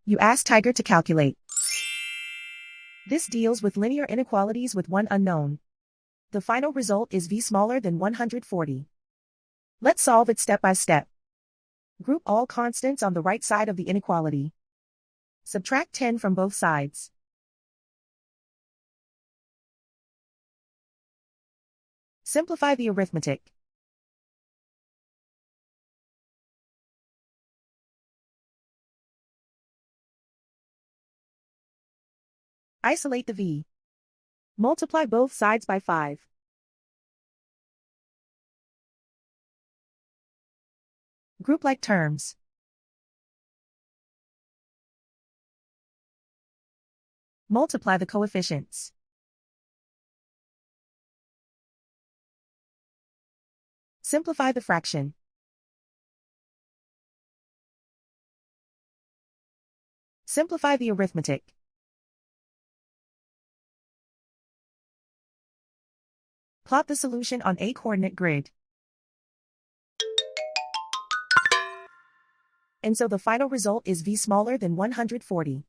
You ask Tiger to calculate. This deals with linear inequalities with one unknown. The final result is v smaller than 140. Let's solve it step by step. Group all constants on the right side of the inequality. Subtract 10 from both sides. Simplify the arithmetic. Isolate the v. Multiply both sides by 5. Group like terms. Multiply the coefficients. Simplify the fraction. Simplify the arithmetic. Plot the solution on a coordinate grid. And so the final result is v smaller than 140.